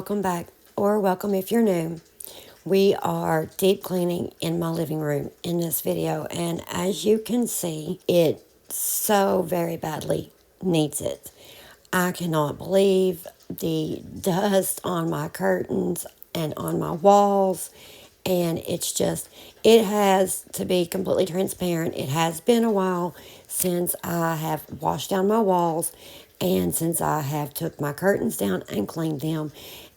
welcome back, or welcome if you're new. We are deep cleaning in my living room in this video, and as you can see, it so very badly needs it. I cannot believe the dust on my curtains and on my walls, and it has to be completely transparent. It has been a while since I have washed down my walls and since I have took my curtains down and cleaned them.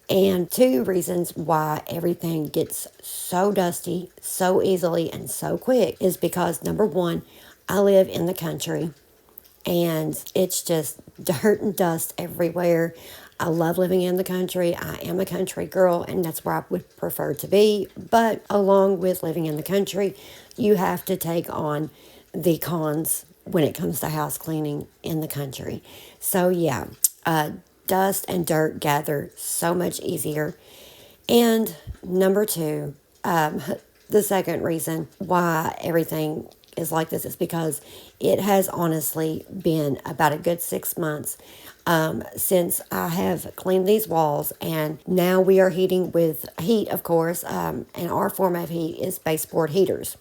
And two reasons why everything gets so dusty so easily and so quick is because, number one, I live in the country and it's just dirt and dust everywhere. I love living in the country. I am a country girl, and that's where I would prefer to be. But along with living in the country, you have to take on the cons when it comes to house cleaning in the country. So yeah, dust and dirt gather so much easier. And number two, the second reason why everything is like this is because it has honestly been about a good 6 months since I have cleaned these walls, and now we are heating with heat, of course, and our form of heat is baseboard heaters.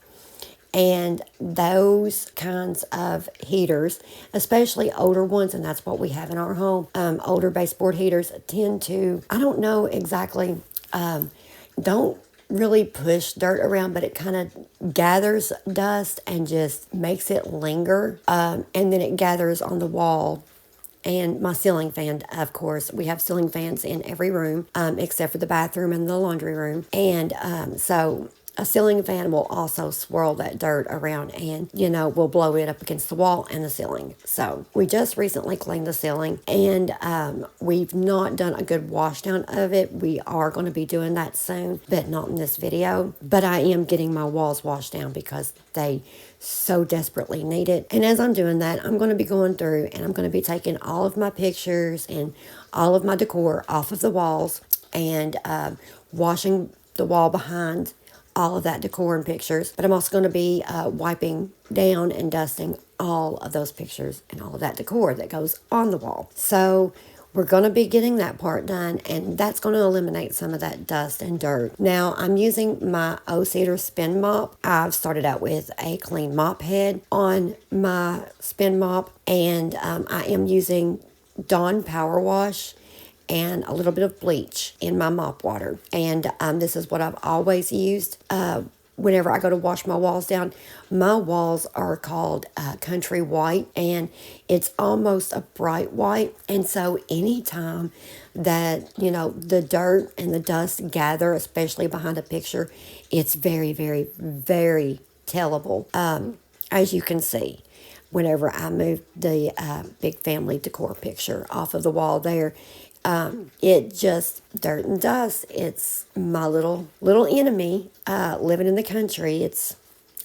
And those kinds of heaters, especially older ones, and that's what we have in our home, older baseboard heaters tend to, I don't know exactly, don't really push dirt around, but it kind of gathers dust and just makes it linger. And then it gathers on the wall. And my ceiling fan, of course, we have ceiling fans in every room, except for the bathroom and the laundry room. And so a ceiling fan will also swirl that dirt around and, will blow it up against the wall and the ceiling. So we just recently cleaned the ceiling, and we've not done a good wash down of it. We are going to be doing that soon, but not in this video. But I am getting my walls washed down because they so desperately need it. And as I'm doing that, I'm going to be going through and I'm going to be taking all of my pictures and all of my decor off of the walls and washing the wall behind all of that decor and pictures. But I'm also going to be wiping down and dusting all of those pictures and all of that decor that goes on the wall. So we're going to be getting that part done, and that's going to eliminate some of that dust and dirt. Now, I'm using my O-Cedar spin mop. I've started out with a clean mop head on my spin mop, and I am using Dawn Power Wash and a little bit of bleach in my mop water. And this is what I've always used whenever I go to wash my walls down. My walls are called country white, and it's almost a bright white. And so anytime that, the dirt and the dust gather, especially behind a picture, it's very, very, very tellable. As you can see, whenever I moved the big family decor picture off of the wall there, it just dirt and dust. It's my little enemy living in the country.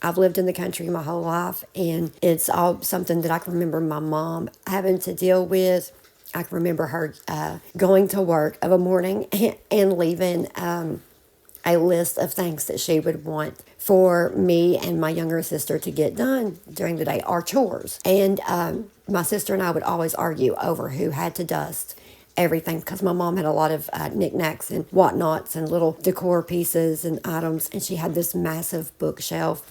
I've lived in the country my whole life, and it's all something that I can remember my mom having to deal with. I can remember her going to work of a morning and leaving a list of things that she would want for me and my younger sister to get done during the day, our chores. And my sister and I would always argue over who had to dust everything, because my mom had a lot of knickknacks and whatnots and little decor pieces and items, and she had this massive bookshelf,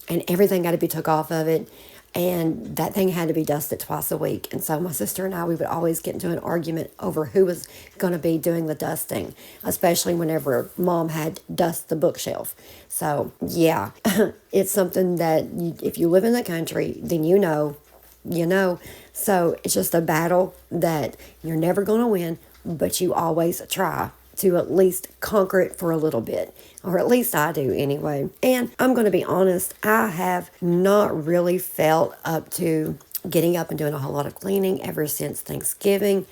and everything got to be took off of it, and that thing had to be dusted twice a week. And so my sister and I, we would always get into an argument over who was going to be doing the dusting, especially whenever mom had dust the bookshelf. So yeah, it's something that if you live in the country, then you know. So it's just a battle that you're never going to win, but you always try to at least conquer it for a little bit, or at least I do anyway. And I'm going to be honest, I have not really felt up to getting up and doing a whole lot of cleaning ever since Thanksgiving.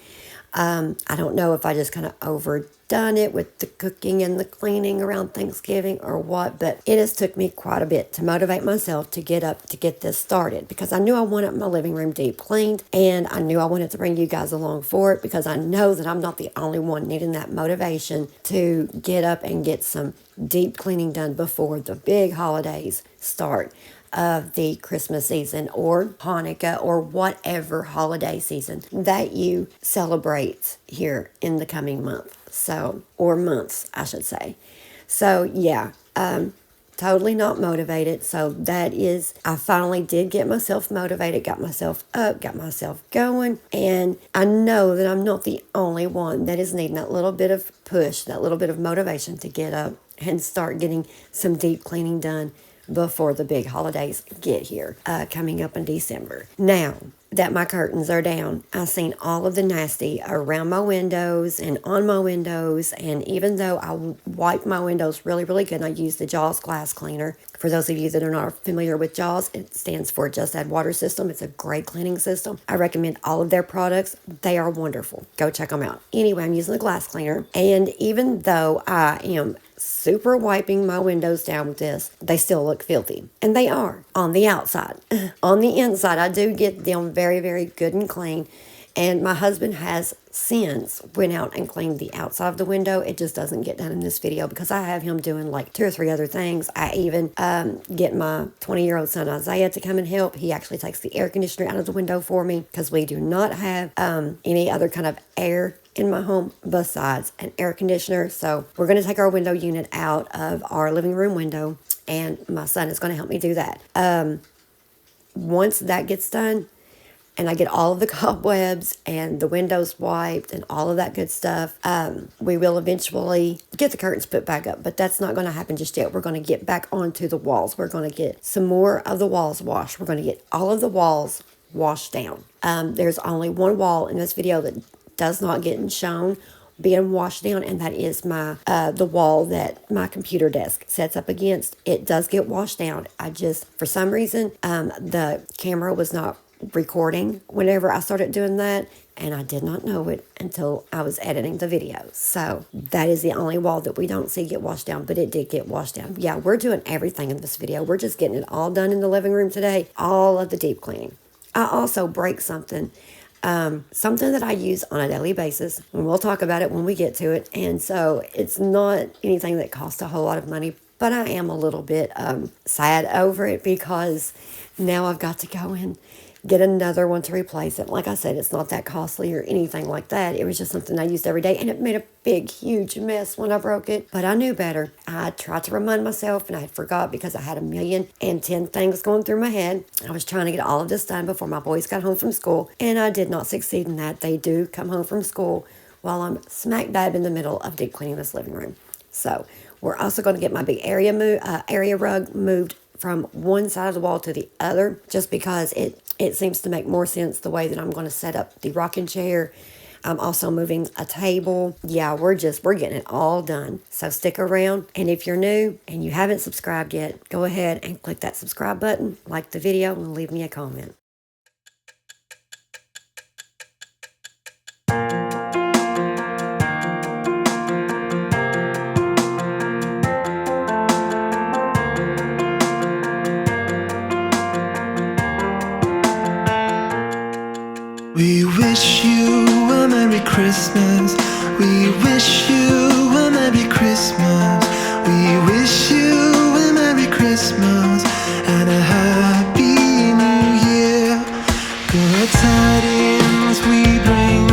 I don't know if I just kind of overdone it with the cooking and the cleaning around Thanksgiving or what, but it has took me quite a bit to motivate myself to get up to get this started, because I knew I wanted my living room deep cleaned, and I knew I wanted to bring you guys along for it, because I know that I'm not the only one needing that motivation to get up and get some deep cleaning done before the big holidays start of the Christmas season or Hanukkah or whatever holiday season that you celebrate here in the coming month. So, or months, I should say. So, yeah, totally not motivated. So that is, I finally did get myself motivated, got myself up, got myself going. And I know that I'm not the only one that is needing that little bit of push, that little bit of motivation to get up and start getting some deep cleaning done before the big holidays get here, coming up in December. Now that my curtains are down, I've seen all of the nasty around my windows and on my windows. And even though I wipe my windows really, really good, and I use the Jaws glass cleaner. For those of you that are not familiar with Jaws, it stands for Just Add Water System. It's a great cleaning system. I recommend all of their products. They are wonderful. Go check them out. Anyway, I'm using the glass cleaner. And even though I am super wiping my windows down with this, they still look filthy. And they are on the outside. On the inside, I do get them very, very good and clean. And my husband has since went out and cleaned the outside of the window. It just doesn't get done in this video because I have him doing like 2 or 3 other things. I even get my 20-year-old son Isaiah to come and help. He actually takes the air conditioner out of the window for me because we do not have any other kind of air in my home besides an air conditioner. So we're going to take our window unit out of our living room window, and my son is going to help me do that. Once that gets done, and I get all of the cobwebs and the windows wiped and all of that good stuff, we will eventually get the curtains put back up. But that's not going to happen just yet. We're going to get back onto the walls. We're going to get some more of the walls washed. We're going to get all of the walls washed down. There's only one wall in this video that does not get shown being washed down, and that is my the wall that my computer desk sets up against. It does get washed down. I just, for some reason, the camera was not recording whenever I started doing that, and I did not know it until I was editing the video. So that is the only wall that we don't see get washed down, but it did get washed down. Yeah, we're doing everything in this video. We're just getting it all done in the living room today, all of the deep cleaning. I also break something that I use on a daily basis, and we'll talk about it when we get to it. And so it's not anything that costs a whole lot of money, but I am a little bit sad over it because now I've got to go and get another one to replace it. Like I said, it's not that costly or anything like that. It was just something I used every day, and it made a big, huge mess when I broke it. But I knew better. I tried to remind myself, and I had forgot because I had 1,010,000 things going through my head. I was trying to get all of this done before my boys got home from school, and I did not succeed in that. They do come home from school while I'm smack dab in the middle of deep cleaning this living room. So we're also going to get my big area rug moved from one side of the wall to the other, just because it seems to make more sense the way that I'm going to set up the rocking chair. I'm also moving a table. Yeah, we're getting it all done. So stick around. And if you're new and you haven't subscribed yet, go ahead and click that subscribe button, like the video, and leave me a comment. We wish you a Merry Christmas. We wish you a Merry Christmas. We wish you a Merry Christmas and a Happy New Year. Good tidings we bring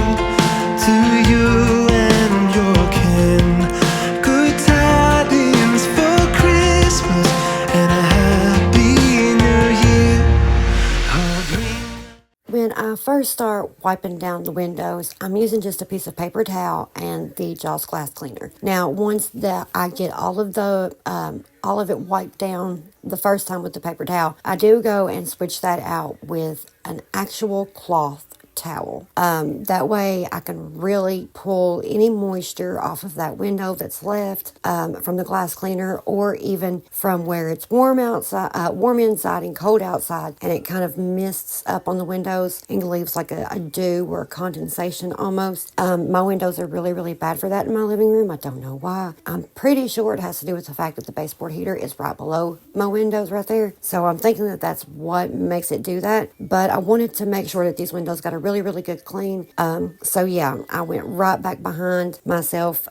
to you and your kin. Good tidings for Christmas and a Happy New Year. When I first start wiping down the windows, I'm using just a piece of paper towel and the Jaws glass cleaner. Now, once that I get all of it wiped down the first time with the paper towel, I do go and switch that out with an actual cloth towel. That way I can really pull any moisture off of that window that's left from the glass cleaner, or even from where it's warm outside, warm inside and cold outside, and it kind of mists up on the windows and leaves like a dew or a condensation almost. My windows are really, really bad for that in my living room. I don't know why. I'm pretty sure it has to do with the fact that the baseboard heater is right below my windows right there. So I'm thinking that that's what makes it do that. But I wanted to make sure that these windows got a really, really good clean. So yeah, I went right back behind myself,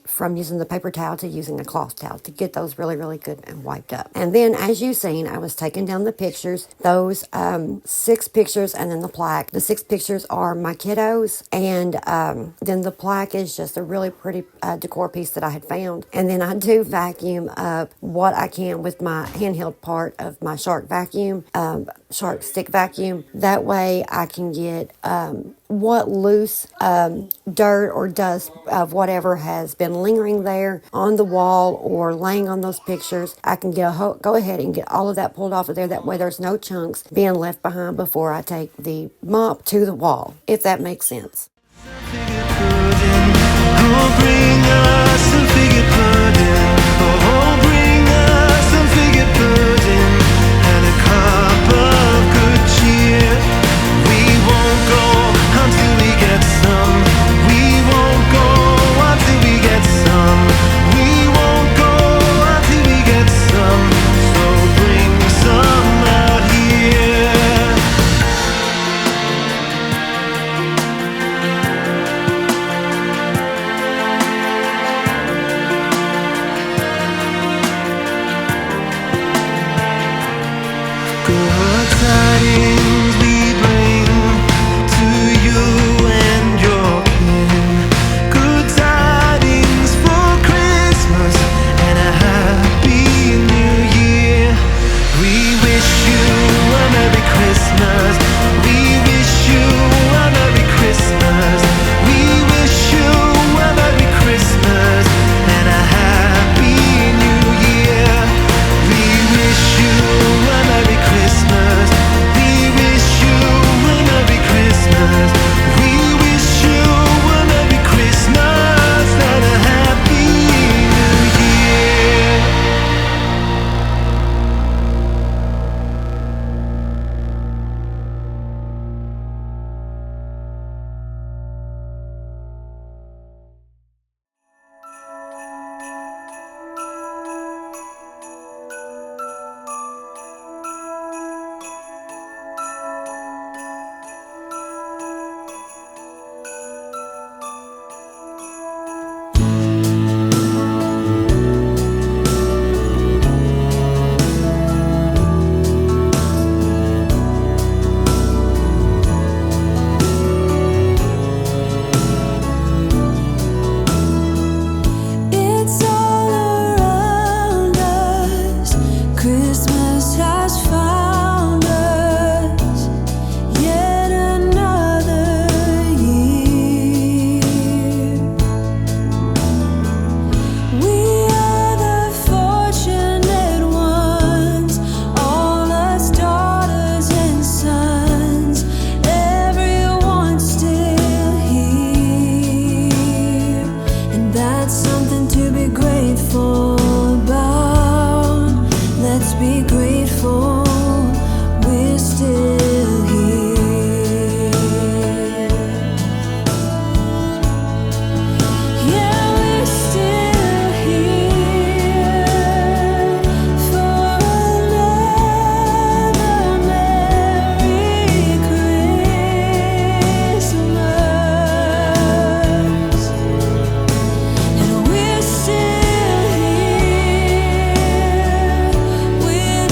from using the paper towel to using a cloth towel to get those really, really good and wiped up. And then, as you've seen, I was taking down the pictures, those 6 pictures, and then the plaque. The 6 pictures are my kiddos, and then the plaque is just a really pretty decor piece that I had found. And then I do vacuum up what I can with my handheld part of my Shark vacuum, Shark stick vacuum. That way I can get what loose dirt or dust of whatever has been lingering there on the wall or laying on those pictures. I can go ahead and get all of that pulled off of there. That way there's no chunks being left behind before I take the mop to the wall, if that makes sense. With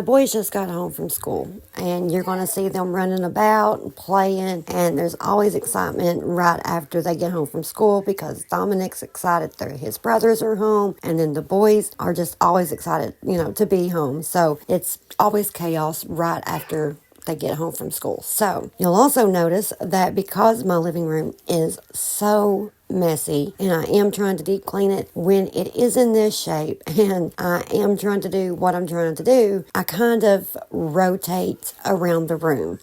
boys just got home from school, and you're going to see them running about and playing, and there's always excitement right after they get home from school because Dominic's excited that his brothers are home, and then the boys are just always excited, to be home. So it's always chaos right after they get home from school. So you'll also notice that because my living room is so messy and I am trying to deep clean it, when it is in this shape and I am trying to do what I'm trying to do, I kind of rotate around the room.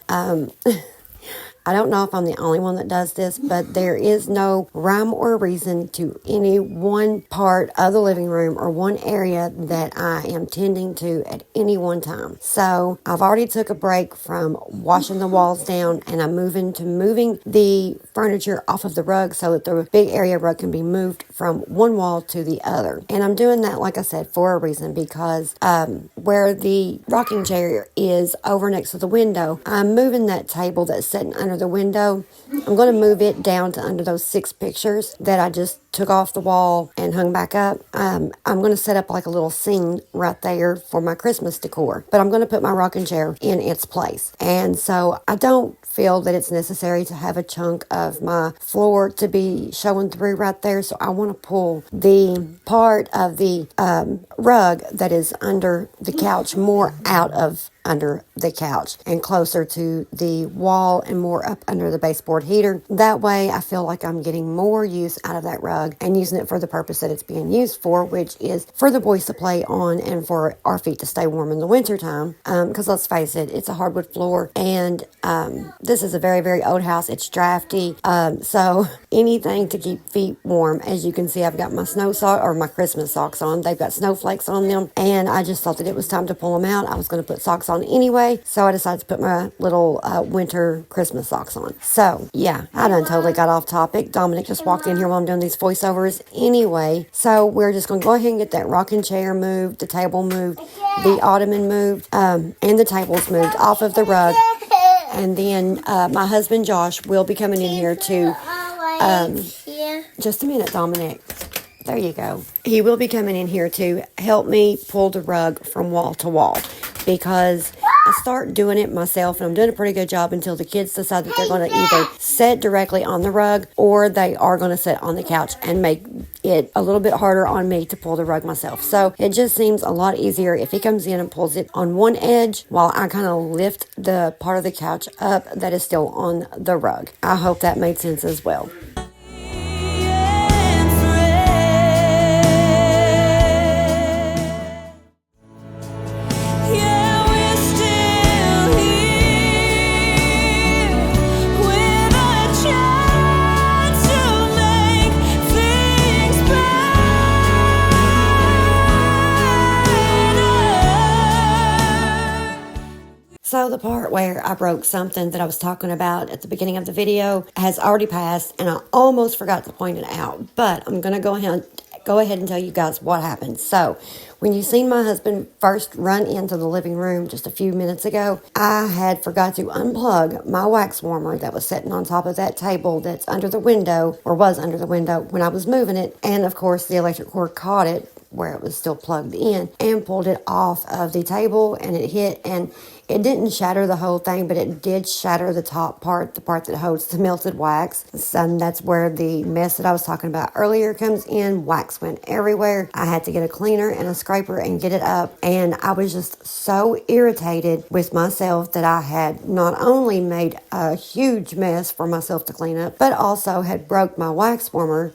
I don't know if I'm the only one that does this, but there is no rhyme or reason to any one part of the living room or one area that I am tending to at any one time. So I've already took a break from washing the walls down, and I'm moving the furniture off of the rug so that the big area rug can be moved from one wall to the other. And I'm doing that, like I said, for a reason, because where the rocking chair is over next to the window, I'm moving that table that's sitting under the window. I'm going to move it down to under those 6 pictures that I just took off the wall and hung back up. I'm going to set up like a little scene right there for my Christmas decor, but I'm going to put my rocking chair in its place. And so I don't feel that it's necessary to have a chunk of my floor to be showing through right there. So I want to pull the part of the rug that is under the couch more out of under the couch and closer to the wall and more up under the baseboard heater. That way I feel like I'm getting more use out of that rug and using it for the purpose that it's being used for, which is for the boys to play on and for our feet to stay warm in the wintertime. Because let's face it, it's a hardwood floor, and this is a very, very old house. It's drafty. So anything to keep feet warm. As you can see, I've got my my Christmas socks on. They've got snowflakes on them, and I just thought that it was time to pull them out. I was going to put socks on anyway, so I decided to put my little winter Christmas socks on. So yeah, I done totally got off topic. Dominic just walked in here while I'm doing these voiceovers anyway, so we're just going to go ahead and get that rocking chair moved, the table moved, the ottoman moved, and the tables moved off of the rug. And then my husband Josh will be coming in here to just a minute, Dominic. There you go. He will be coming in here to help me pull the rug from wall to wall, because I start doing it myself and I'm doing a pretty good job until the kids decide that they're going to either sit directly on the rug or they are going to sit on the couch and make it a little bit harder on me to pull the rug myself. So it just seems a lot easier if he comes in and pulls it on one edge while I kind of lift the part of the couch up that is still on the rug. I hope that made sense as well. So the part where I broke something that I was talking about at the beginning of the video has already passed, and I almost forgot to point it out, but I'm going to go ahead and tell you guys what happened. So when you seen my husband first run into the living room just a few minutes ago, I had forgot to unplug my wax warmer that was sitting on top of that table that's under the window, or was under the window when I was moving it. And of course the electric cord caught it where it was still plugged in and pulled it off of the table, and it hit, and it didn't shatter the whole thing, but it did shatter the top part, the part that holds the melted wax. And that's where the mess that I was talking about earlier comes in. Wax went everywhere. I had to get a cleaner and a scraper and get it up. And I was just so irritated with myself that I had not only made a huge mess for myself to clean up, but also had broke my wax warmer.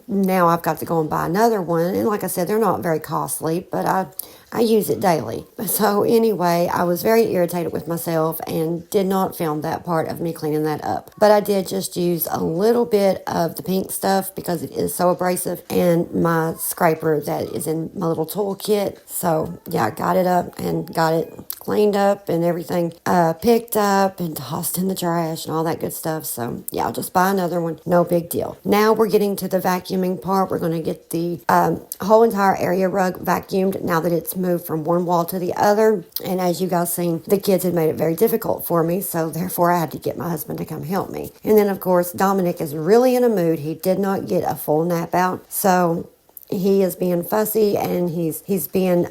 Now I've got to go and buy another one. And like I said, they're not very costly, but I use it daily. So anyway, I was very irritated with myself and did not film that part of me cleaning that up. But I did just use a little bit of the pink stuff because it is so abrasive, and my scraper that is in my little tool kit. So yeah, I got it up and got it cleaned up and everything picked up and tossed in the trash and all that good stuff. So yeah, I'll just buy another one. No big deal. Now we're getting to the vacuuming part. We're going to get the whole entire area rug vacuumed now that it's moved from one wall to the other. And as you guys seen, the kids had made it very difficult for me, so therefore I had to get my husband to come help me. And then of course Dominic is really in a mood. He did not get a full nap out, so he is being fussy, and he's being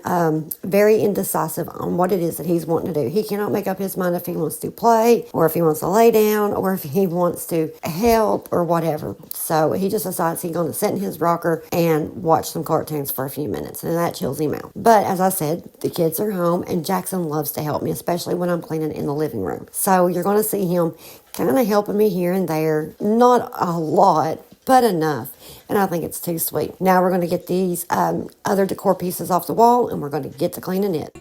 very indecisive on what it is that he's wanting to do. He cannot make up his mind if he wants to play, or if he wants to lay down, or if he wants to help, or whatever. So he just decides he's going to sit in his rocker and watch some cartoons for a few minutes, and that chills him out. But as I said, the kids are home, and Jackson loves to help me, especially when I'm cleaning in the living room. So you're going to see him kind of helping me here and there. Not a lot, but enough. And I think it's too sweet. Now we're going to get these other decor pieces off the wall, and we're going to get to cleaning it.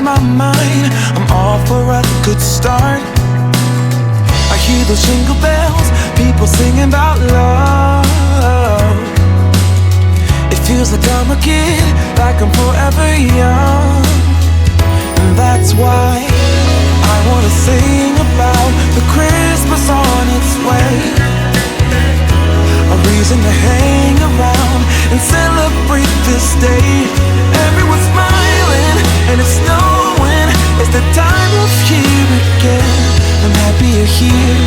My mind, I'm all for a good start. I hear those jingle bells, people singing about love. It feels like I'm a kid, like I'm forever young. And that's why I wanna sing about the Christmas on its way. A reason to hang around and celebrate this day. Everyone's smiling and it's snowing. It's the time of year again. I'm happy you're here,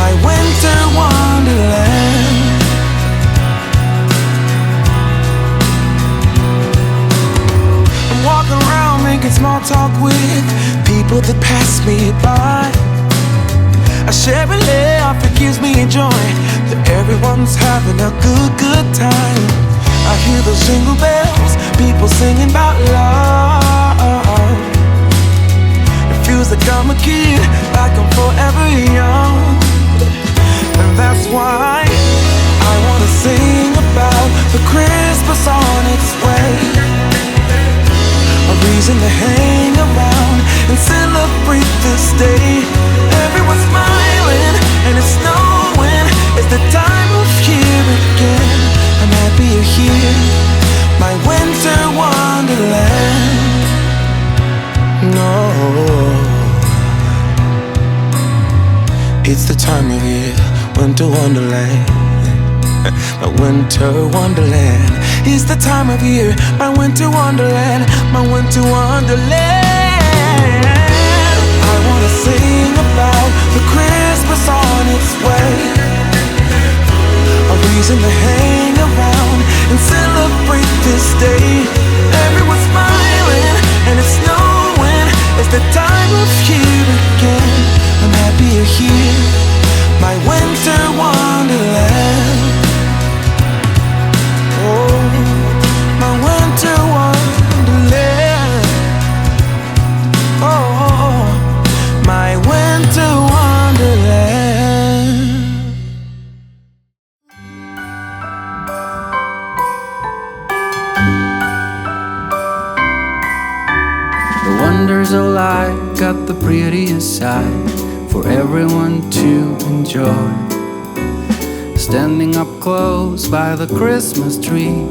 my winter wonderland. I'm walking around making small talk with people that pass me by. I share a laugh, it gives me joy that everyone's having a good time. I hear those jingle bells, people singing about love. It feels like I'm a kid, like I'm forever young. And that's why I wanna sing about the Christmas on its way. A reason to hang around and celebrate this day. Everyone's smiling and it's snowing. It's the time of year again. I'm happy you're here, my winter wonderland. No, it's the time of year, winter wonderland. My winter wonderland. It's the time of year, my winter wonderland, my winter wonderland. I wanna sing about the Christmas on its way. A reason to hang around and celebrate this day. Everyone's smiling and it's snowing. It's the time of year again. I'm happy you're here, my winter wonderland. Oh, my winter wonderland. Oh, my winter wonderland. The wonders of life got the prettiest side for everyone to enjoy. Standing up close by the Christmas tree,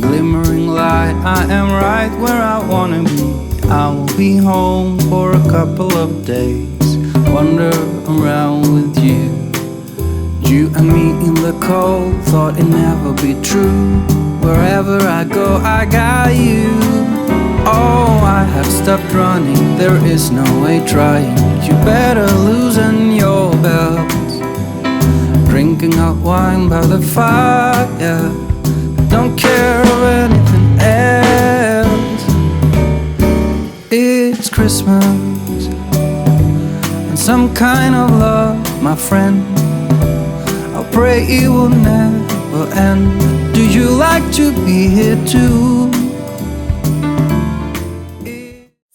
glimmering light, I am right where I wanna be. I will be home for a couple of days, wander around with you. You and me in the cold, thought it'd never be true. Wherever I go, I got you. Oh, I have stopped running, there is no way trying. You better loosen your belt. Drinking hot wine by the fire, don't care of anything else. It's Christmas and some kind of love, my friend. I'll pray it will never end. Do you like to be here too?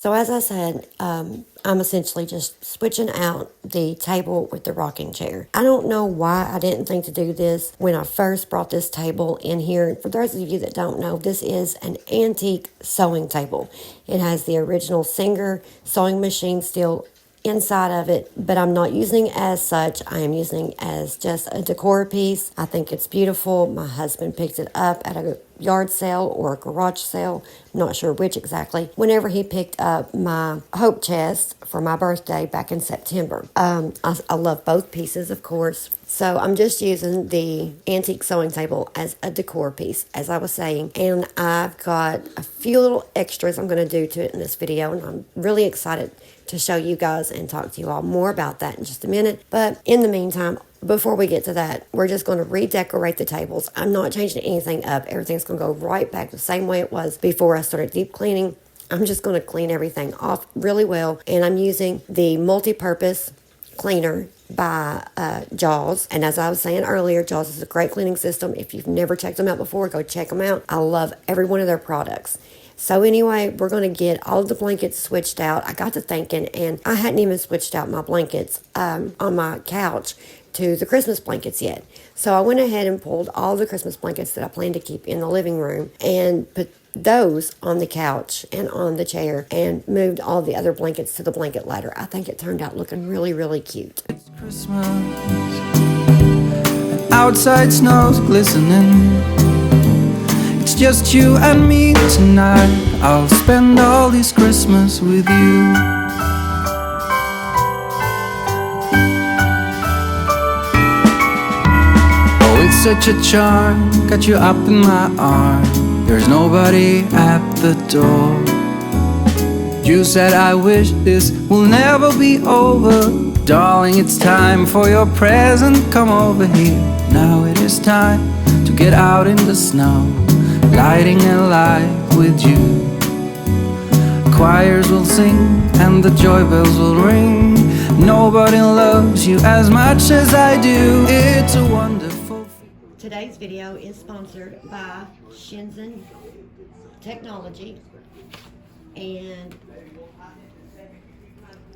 So as I said, I'm essentially just switching out the table with the rocking chair. I don't know why I didn't think to do this when I first brought this table in here. For those of you that don't know, this is an antique sewing table. It has the original Singer sewing machine still inside of it, but I'm not using it as such. I am using it as just a decor piece. I think it's beautiful. My husband picked it up at a yard sale or a garage sale. I'm not sure which exactly. Whenever he picked up my hope chest for my birthday back in September. I love both pieces, of course. So I'm just using the antique sewing table as a decor piece, as I was saying. And I've got a few little extras I'm going to do to it in this video. And I'm really excited to show you guys and talk to you all more about that in just a minute. But in the meantime, before we get to that, we're just going to redecorate the tables. I'm not changing anything up. Everything's going to go right back the same way it was before I started deep cleaning. I'm just going to clean everything off really well. And I'm using the multi-purpose cleaner by Jaws. And as I was saying earlier, Jaws is a great cleaning system. If you've never checked them out before, go check them out. I love every one of their products. So anyway, we're going to get all of the blankets switched out. I got to thinking, and I hadn't even switched out my blankets on my couch to the Christmas blankets yet. So I went ahead and pulled all the Christmas blankets that I plan to keep in the living room and put those on the couch and on the chair and moved all the other blankets to the blanket ladder. I think it turned out looking really, really cute. It's Christmas, and outside snow's glistening. It's just you and me tonight. I'll spend all this Christmas with you. Oh, it's such a charm, got you up in my arms. There's nobody at the door. You said I wish this will never be over. Darling, it's time for your present. Come over here. Now it is time to get out in the snow, lighting a light with you. Choirs will sing and the joy bells will ring. Nobody loves you as much as I do. It's a wonderful. Today's video is sponsored by Shenzhen Technology, and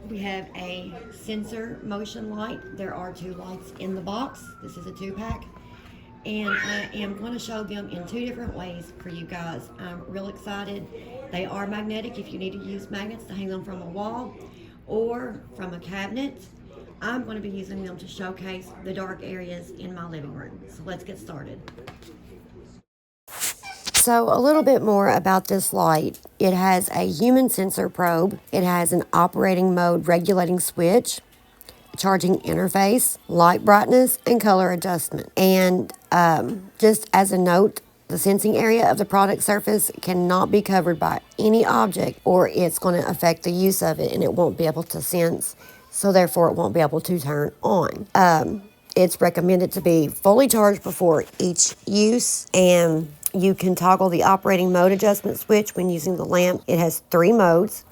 we have a sensor motion light. There are 2 lights in the box. This is a 2-pack, and I am going to show them in 2 different ways for you guys. I'm real excited. They are magnetic if you need to use magnets to hang them from a wall or from a cabinet. I'm going to be using them to showcase the dark areas in my living room. So let's get started. So a little bit more about this light. It has a human sensor probe. It has an operating mode regulating switch, charging interface, light brightness, and color adjustment. And just as a note, the sensing area of the product surface cannot be covered by any object, or it's going to affect the use of it and it won't be able to sense. So therefore it won't be able to turn on. It's recommended to be fully charged before each use, and you can toggle the operating mode adjustment switch when using the lamp. It has 3 modes,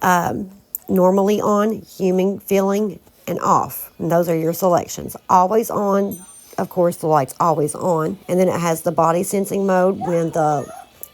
normally on, human feeling, and off. And those are your selections. Always on, of course, the light's always on. And then it has the body sensing mode. When the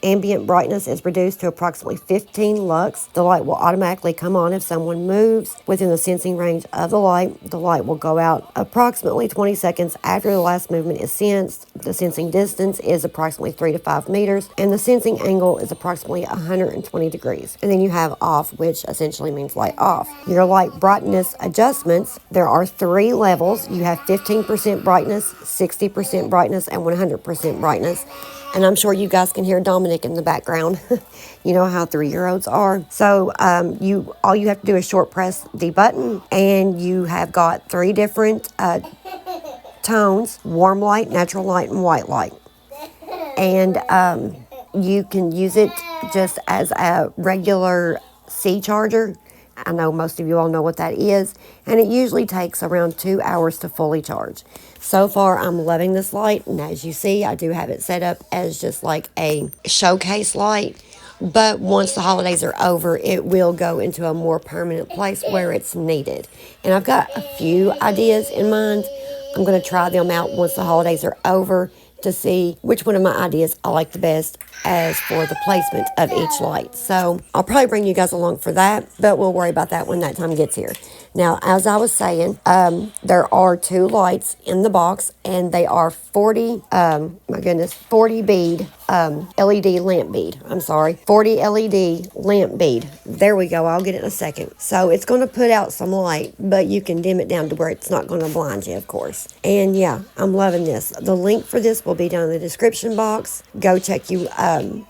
ambient brightness is reduced to approximately 15 lux, the light will automatically come on if someone moves within the sensing range of the light. The light will go out approximately 20 seconds after the last movement is sensed. The sensing distance is approximately 3 to 5 meters, and the sensing angle is approximately 120 degrees. And then you have off, which essentially means light off. Your light brightness adjustments, there are 3 levels. You have 15% brightness, 60% brightness, and 100% brightness. And I'm sure you guys can hear Dominic in the background. You know how 3-year-olds are. So all you have to do is short press the button, and you have got 3 different tones: warm light, natural light, and white light. And you can use it just as a regular C charger. I know most of you all know what that is, and it usually takes around 2 hours to fully charge. So far, I'm loving this light, and as you see, I do have it set up as just like a showcase light, but once the holidays are over, it will go into a more permanent place where it's needed. And I've got a few ideas in mind. I'm going to try them out once the holidays are over to see which one of my ideas I like the best. as for the placement of each light. So I'll probably bring you guys along for that, but we'll worry about that when that time gets here. Now, as I was saying, there are 2 lights in the box, and they are 40, 40 bead LED lamp bead. I'm sorry, 40 LED lamp bead. There we go. I'll get it in a second. So it's going to put out some light, but you can dim it down to where it's not going to blind you, of course. And yeah, I'm loving this. The link for this will be down in the description box. Go check you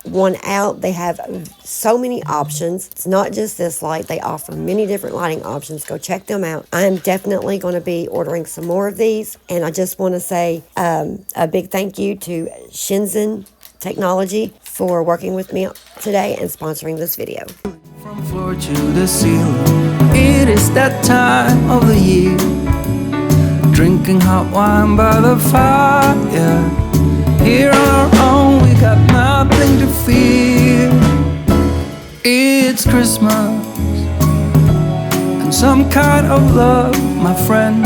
one out. They have so many options. It's not just this light. They offer many different lighting options. Go check them out. I'm definitely going to be ordering some more of these. And I just want to say a big thank you to Shenzhen Technology for working with me today and sponsoring this video. From floor to the ceiling, it is that time of the year. Drinking hot wine by the fire. Here on our own, we got nothing to fear. It's Christmas and some kind of love, my friend.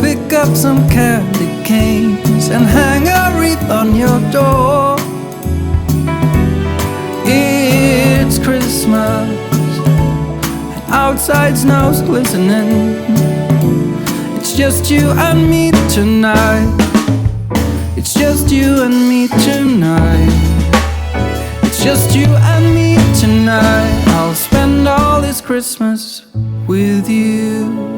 Pick up some candy canes and hang a wreath on your door. It's Christmas and outside snow's glistening. It's just you and me tonight. It's just you and me tonight. It's just you and me tonight. I'll spend all this Christmas with you.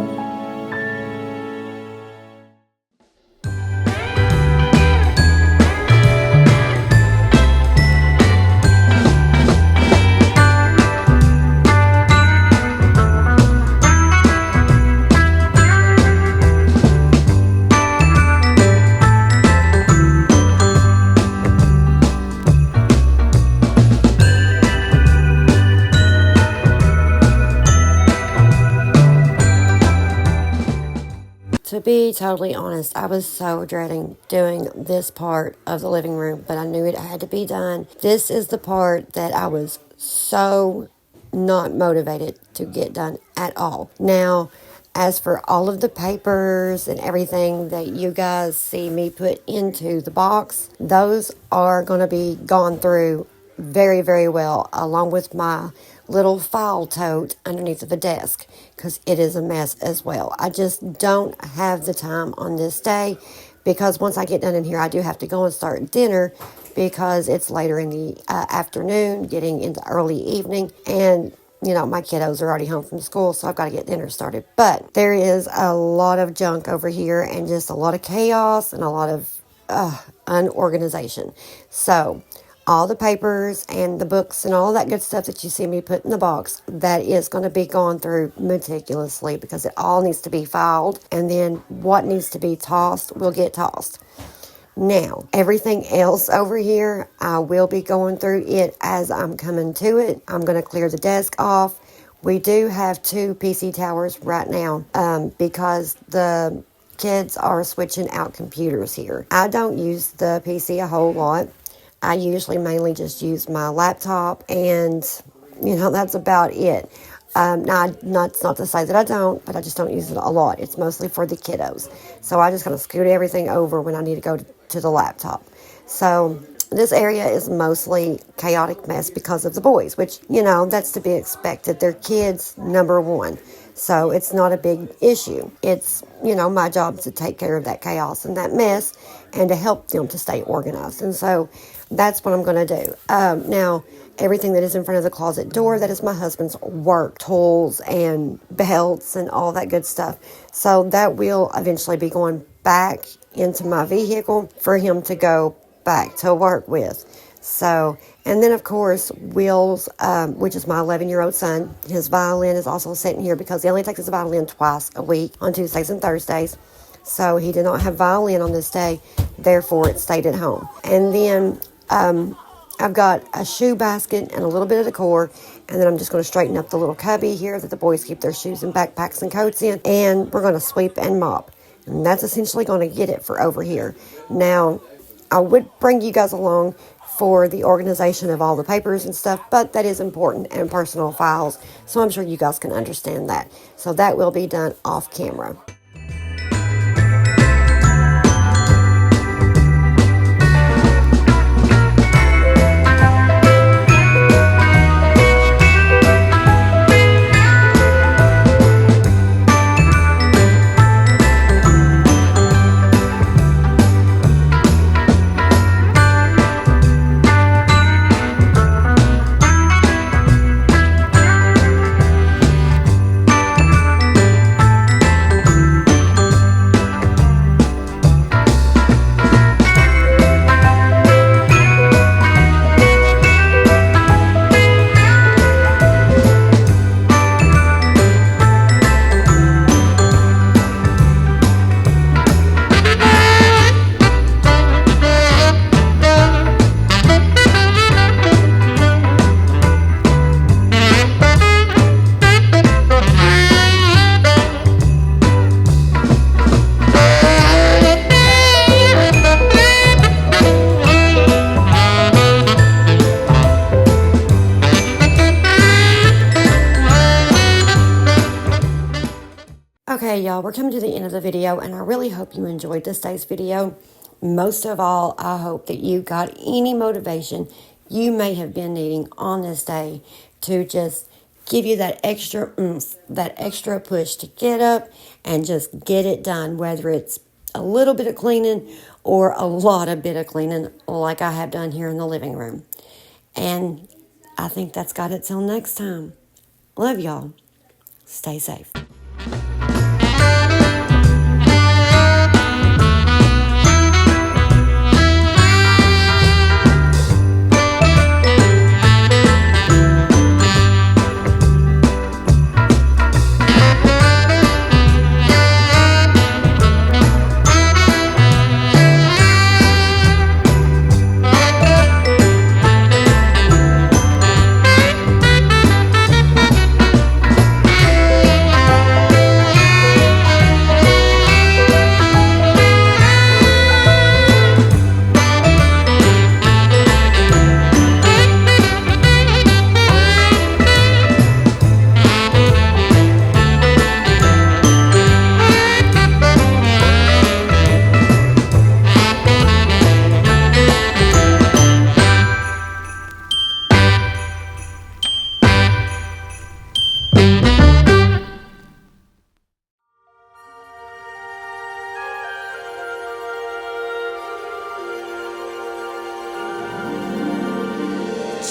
To be totally honest, I was so dreading doing this part of the living room, but I knew it had to be done. This is the part that I was so not motivated to get done at all. Now, as for all of the papers and everything that you guys see me put into the box, those are going to be gone through very, very well, along with my little file tote underneath of the desk, because it is a mess as well. I just don't have the time on this day, because once I get done in here, I do have to go and start dinner, because it's later in the afternoon, getting into early evening, and you know, my kiddos are already home from school, so I've got to get dinner started. But there is a lot of junk over here, and just a lot of chaos and a lot of unorganization. So all the papers and the books and all that good stuff that you see me put in the box, that is going to be gone through meticulously, because it all needs to be filed, and then what needs to be tossed will get tossed. Now, everything else over here, I will be going through it as I'm coming to it. I'm going to clear the desk off. We do have 2 PC towers right now because the kids are switching out computers here. I don't use the PC a whole lot. I usually mainly just use my laptop, and, you know, that's about it. Now, that's not to say that I don't, but I just don't use it a lot. It's mostly for the kiddos. So I just kind of scoot everything over when I need to go to the laptop. So this area is mostly chaotic mess because of the boys, which, you know, that's to be expected. They're kids, number one. So it's not a big issue. It's, you know, my job to take care of that chaos and that mess and to help them to stay organized. And so that's what I'm going to do. Now, everything that is in front of the closet door, that is my husband's work tools and belts and all that good stuff. So that will eventually be going back into my vehicle for him to go back to work with. So, and then of course, Will's, which is my 11-year-old son, his violin is also sitting here because he only takes his violin twice a week, on Tuesdays and Thursdays. So he did not have violin on this day, therefore it stayed at home. And then I've got a shoe basket and a little bit of decor, and then I'm just going to straighten up the little cubby here that the boys keep their shoes and backpacks and coats in, and we're going to sweep and mop. And that's essentially going to get it for over here. Now, I would bring you guys along for the organization of all the papers and stuff, but that is important and personal files, so I'm sure you guys can understand that. So that will be done off camera. y'all, we're coming to the end of the video, and I really hope you enjoyed this day's video. Most of all, I hope that you got any motivation you may have been needing on this day to just give you that extra oomph, that extra push to get up and just get it done, whether it's a little bit of cleaning or a lot of bit of cleaning like I have done here in the living room. And I think that's got it till next time. Love y'all. Stay safe.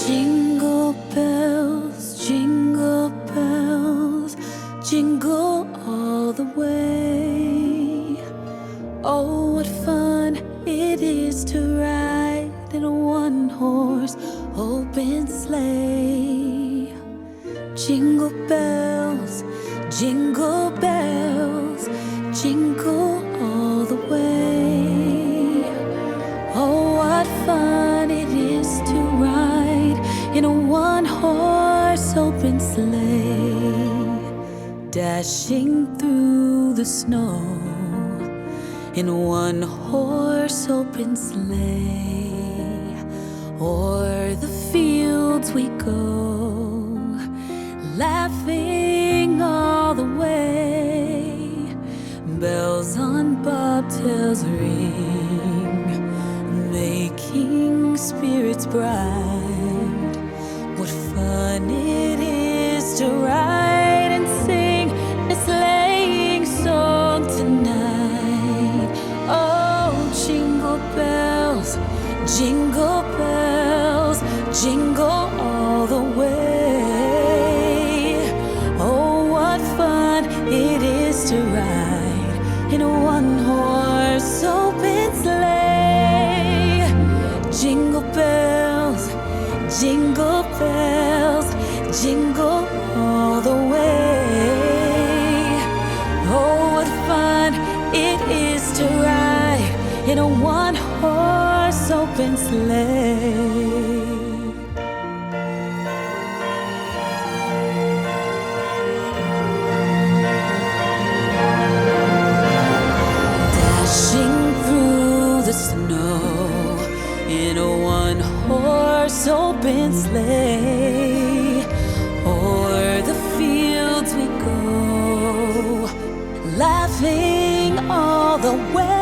Jingle bells, jingle all the way. Oh, what fun it is to ride in a one-horse open sleigh. Jingle bells, jingle all the way. Oh, what fun it is to ride in a one-horse open sleigh, dashing through the snow in a one-horse open sleigh. O'er the fields we go, laughing all the way. Bells on bobtails ring, making spirits bright. What fun it is to ride and sing a sleighing song tonight. Oh, jingle bells, jingle all the way. Oh, what fun it is to ride in a one-horse open sleigh. Jingle bells, jingle all the way. Oh, what fun it is to ride in a one-horse open sleigh. In a one-horse open sleigh, o'er the fields we go, laughing all the way.